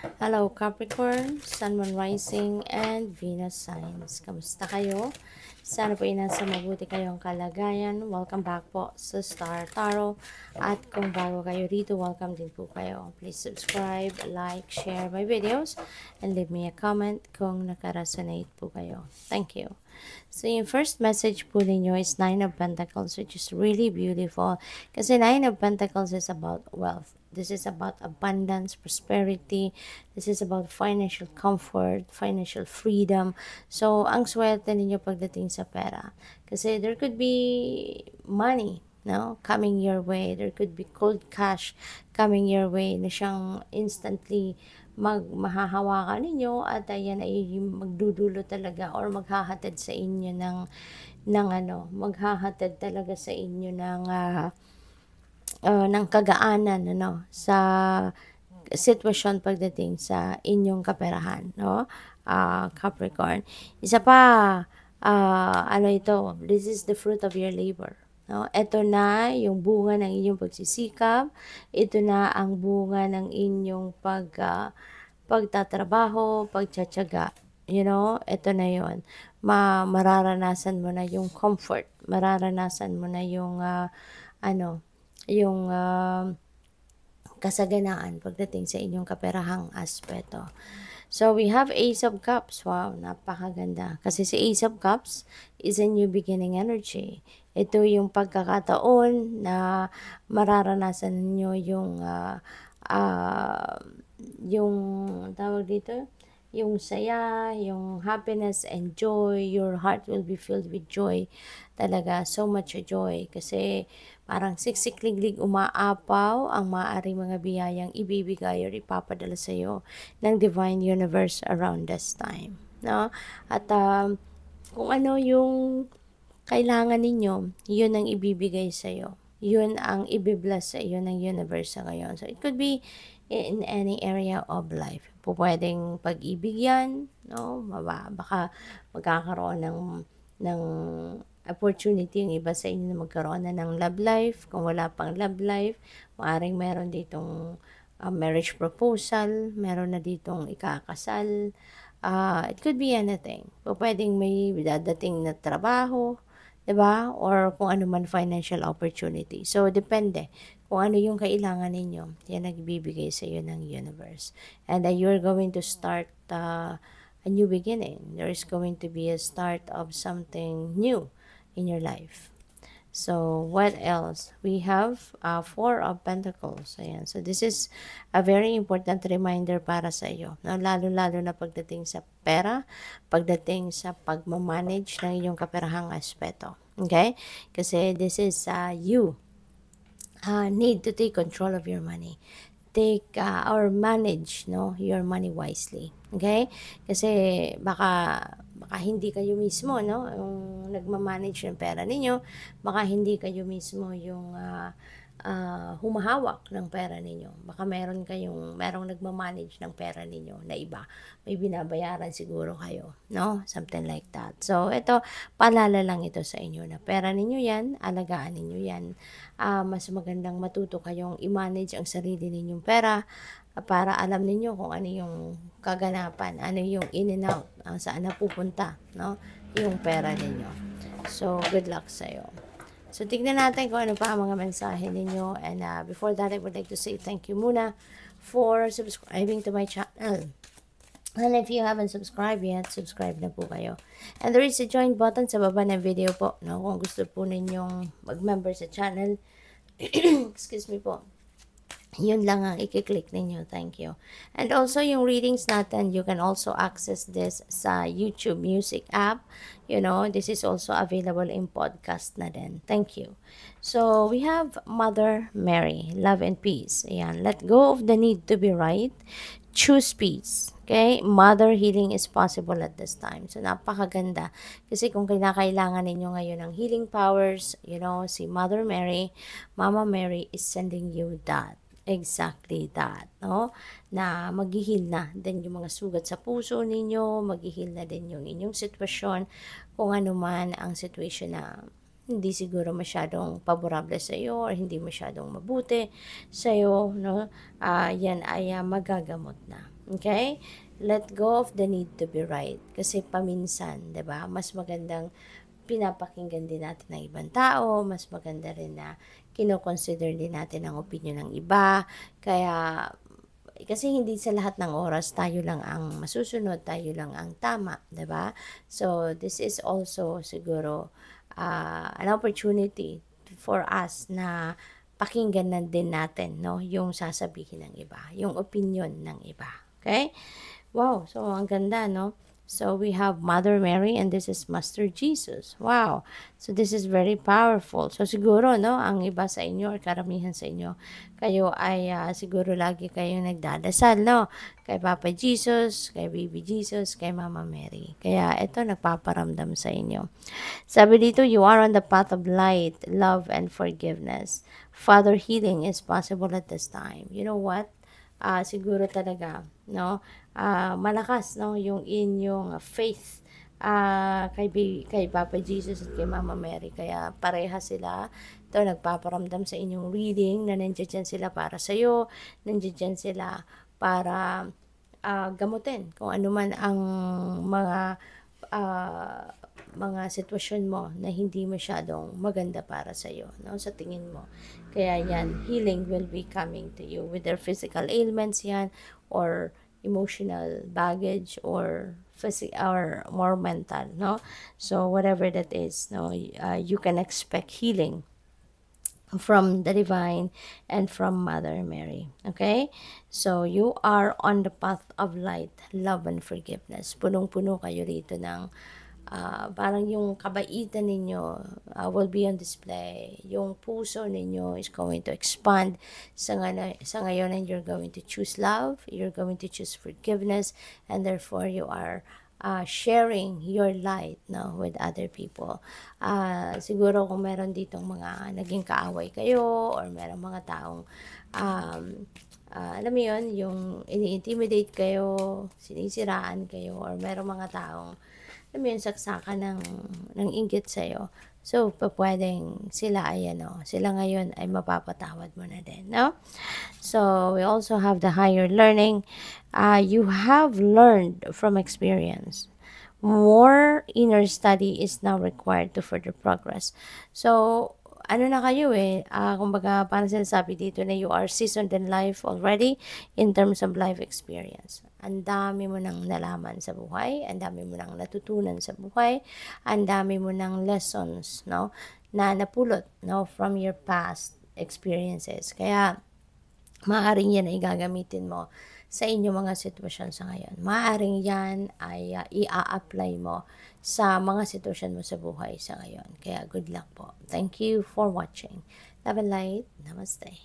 Hello Capricorn, Sun, Moon, Rising, and Venus signs. Kamusta kayo? Sana po inasa mabuti kayong kalagayan. Welcome back po sa Star Tarot. At kung bago kayo rito, welcome din po kayo. Please subscribe, like, share my videos, and leave me a comment kung nakaresonate po kayo. Thank you. So, yung first message po ninyo is Nine of Pentacles, which is really beautiful. Kasi Nine of Pentacles is about wealth. This is about abundance, prosperity. This is about financial comfort, financial freedom. So, ang swerte ninyo pagdating sa pera. Kasi there could be money, no, coming your way. There could be cold cash coming your way na siyang instantly mahahawakan ninyo at ayan ay magdudulo talaga or maghahatid sa inyo maghahatid talaga sa inyo ng kagaanan sa sitwasyon pagdating sa inyong kaperahan, no? Capricorn. Isa pa, this is the fruit of your labor. No? Ito na yung bunga ng inyong pagsisikap. Ito na ang bunga ng inyong pagtatrabaho, pagtsatsaga. Ito na yon. Mararanasan mo na yung comfort. Mararanasan mo na yung kasaganaan pagdating sa inyong kaperahang aspeto. So, we have Ace of Cups. Wow, napakaganda. Kasi si Ace of Cups is a new beginning energy. Ito yung pagkakataon na mararanasan niyo yung tawag dito, yung saya, yung happiness and joy. Your heart will be filled with joy. Talaga, so much joy. Kasi parang siksikliglig umaapaw ang maaaring mga biyayang ibibigay or ipapadala sa iyo ng Divine Universe around this time. No? At kung ano yung kailangan ninyo, yun ang ibibigay sa iyo. Yun ang ibibless sa iyo ng universe sa ngayon. So, it could be in any area of life. Pwedeng pag-ibig yan, no? Baka magkakaroon ng opportunity yung iba sa inyo na magkaroon na ng love life. Kung wala pang love life, maaaring meron ditong marriage proposal, meron na ditong ikakasal. It could be anything. Pwedeng may dadating na trabaho, diba? Or kung ano man financial opportunity. So, depende kung ano yung kailangan ninyo. Yan nagbibigay sa iyo ng universe. And you're going to start a new beginning. There is going to be a start of something new in your life. So, what else? We have Four of Pentacles. Ayan. So, this is a very important reminder para sa iyo. No? Lalo-lalo na pagdating sa pera, pagdating sa pagmamanage ng iyong kaperahang aspeto. Okay? Kasi this is you need to take control of your money. Take or manage your money wisely. Okay? Kasi baka hindi kayo mismo yung nagma-manage ng pera ninyo, baka hindi kayo mismo yung humahawak ng pera ninyo. Baka merong nagma-manage ng pera ninyo na iba. May binabayaran siguro kayo, no? Something like that. So, ito, paalala lang ito sa inyo na pera ninyo yan, alagaan ninyo yan. Mas magandang matuto kayong i-manage ang sarili ninyong pera para alam ninyo kung ano yung kaganapan, ano yung in and out, saan napupunta, no? Yung pera ninyo. So, good luck sa'yo. So, tignan natin kung ano pa ang mga mensahe ninyo. And before that, I would like to say thank you muna for subscribing to my channel. And if you haven't subscribed yet, subscribe na po kayo. And there is a join button sa baba ng video po. No? Kung gusto po ninyong mag-member sa channel, excuse me po, yun lang ang i-click ninyo. Thank you. And also, yung readings natin, you can also access this sa YouTube Music app. This is also available in podcast na din. Thank you. So, we have Mother Mary, love and peace. Ayan. Let go of the need to be right. Choose peace. Okay? Mother healing is possible at this time. So, napakaganda. Kasi kung kailangan ninyo ngayon ng healing powers, si Mother Mary, Mama Mary is sending you that. Exactly that, no? Na maghihil na din yung mga sugat sa puso ninyo, maghihil na din yung inyong sitwasyon, kung ano man ang situation na hindi siguro masyadong paborable sa iyo or hindi masyadong mabuti sa iyo, no? Yan ay magagamot na. Okay? Let go of the need to be right. Kasi paminsan, 'di ba? Mas magandang pinapakinggan din natin ng ibang tao, mas maganda rin na kino-consider din natin ang opinyon ng iba. Kaya kasi hindi sa lahat ng oras tayo lang ang masusunod, tayo lang ang tama, 'di ba? So this is also siguro an opportunity for us na pakinggan na din natin, no, yung sasabihin ng iba, yung opinion ng iba. Okay? Wow, so ang ganda, no? So we have Mother Mary and this is Master Jesus. Wow. So this is very powerful. So siguro, no, ang iba sa inyo or karamihan sa inyo, kayo ay siguro lagi kayong nagdadasal, no? Kay Papa Jesus, kay Baby Jesus, kay Mama Mary. Kaya ito nagpaparamdam sa inyo. Sabi dito, you are on the path of light, love, and forgiveness. Father, healing is possible at this time. You know what? Siguro talaga, no? Malakas, no? Yung inyong faith kay Papa Jesus at kay Mama Mary. Kaya pareha sila. Ito, nagpaparamdam sa inyong reading na nandiyan sila para sa'yo. Nandiyan sila para gamutin kung ano man ang mga mga sitwasyon mo na hindi masyadong maganda para sa iyo, no, sa tingin mo. Kaya yan, healing will be coming to you, whether physical ailments yan or emotional baggage or or more mental, no. So whatever that is, no, you can expect healing from the divine and from Mother Mary. Okay? So, you are on the path of light, love, and forgiveness. Punong-puno kayo rito ng parang yung kabaitan ninyo will be on display. Yung puso ninyo is going to expand sa ngayon, and you're going to choose love, you're going to choose forgiveness, and therefore you are sharing your light, no, with other people. Siguro kung meron ditong mga naging kaaway kayo or meron mga taong alam mo yun, yung ini-intimidate kayo, sinisiraan kayo, or meron mga taong alam mo yun, saksakan ng inggit sa'yo. So, pwedeng sila ay sila ngayon ay mapapatawad mo na din, no? So, we also have the higher learning. You have learned from experience. More inner study is now required to further progress. So, ano na kayo kumbaga parang sinasabi dito na you are seasoned in life already in terms of life experience. Ang dami mo nang nalaman sa buhay, ang dami mo nang natutunan sa buhay, ang dami mo nang lessons, no, na napulot, no, from your past experiences. Kaya, maaaring yan ay gagamitin mo sa inyong mga sitwasyon sa ngayon. Maaaring yan ay i-apply mo sa mga sitwasyon mo sa buhay sa ngayon. Kaya good luck po. Thank you for watching. Love and light. Namaste.